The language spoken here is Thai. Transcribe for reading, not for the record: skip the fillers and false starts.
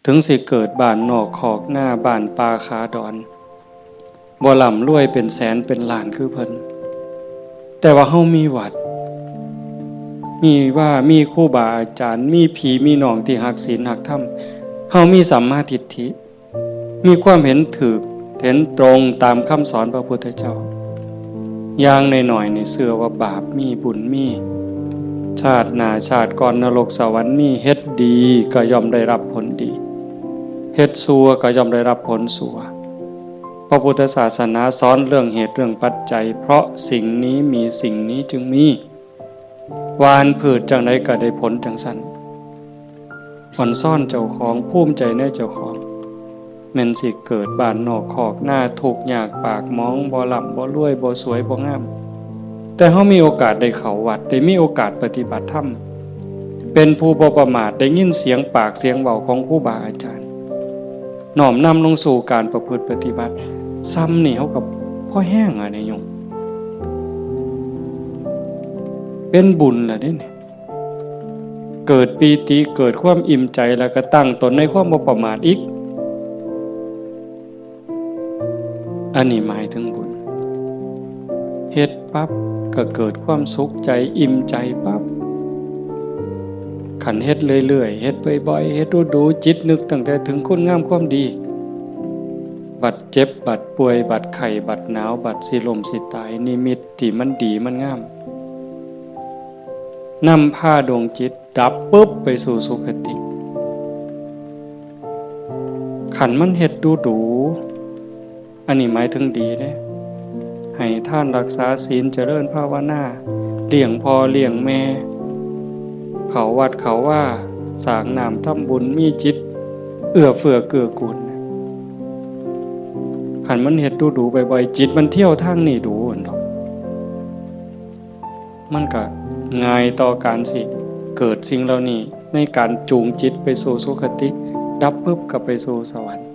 ถึงสิเกิดบ้านนอกขอกหน้าบ้านป่าขาดอนบ่ร่ำรวยเป็นแสนเป็นล้านคือเพิ่นแต่ว่าเฮามีวัดมีครูบาอาจารย์มีพี่มีน้องที่รักศีลรักธรรมเฮามีสัมมาทิฏฐิมีความเห็นถูกเห็นตรงตามคำสอนพระพุทธเจ้าอย่างน้อยๆนี่เชื่อว่าบาปมีบุญมีชาติหน้าชาติก่อนนรกสวรรค์มีเฮ็ดดีก็ย่อมได้รับผลดีเฮ็ดชั่วก็ย่อมได้รับผลชั่วพระพุทธศาสนาสอนเรื่องเหตุเรื่องปัจจัยเพราะสิ่งนี้มีสิ่งนี้จึงมีวานพืชจังไดก็ได้ผลจังซั่นอ่อนซ่อนเจ้าของภูมิใจในเจ้าของแม่นสิเกิดบ้านนอกคอกหน้าทุกข์ยากปากหมองบ่ร่ำบ่รวยบ่สวยบ่งามแต่เฮามีโอกาสได้เข้าวัดได้มีโอกาสปฏิบัติธรรมเป็นผู้บ่ประมาทได้ยินเสียงปากเสียงเว้าของครูบาอาจารย์น้อมนำลงสู่การประพฤติปฏิบัติซ้ำนี่เฮาก็พอแห้งอ่ะเนี่ยโยมเป็นบุญล่ะเด้นี่เกิดปีติเกิดความอิ่มใจแล้วก็ตั้งตนในความบ่ประมาทอีกอันนี้หมายถึงบุญเฮ็ดปั๊บก็เกิดความสุขใจอิ่มใจปั๊บขันเฮ็ดเรื่อยๆเฮ็ดบ่อยๆเฮ็ดดูๆจิตนึกตั้งแต่ถึงคุณงามความดีบัดเจ็บบัดป่วยบัดไข้บัดหนาวบัดสิลมสิตายนิมิตที่มันดีมันงามนำพาดวงจิตดับปุ๊บไปสู่สุคติขันมันเฮ็ดดูอันนี้หมายถึงดีเด้ให้ท่านรักษาศีลเจริญภาวนาเลี้ยงพ่อเลี้ยงแม่เขาวัดเขาว่าสร้างน้ำทำบุญมีจิตเอื้อเฟื้อเกื้อกูลขันมันเฮ็ดดูบ่อยๆจิตมันเที่ยวทางนี้ดูอันดอกมันก็ง่ายต่อการสิเกิดสิ่งเหล่านี้ในการจูงจิตไปสู่สุคติดับปุ๊บก็ไปสู่สวรรค์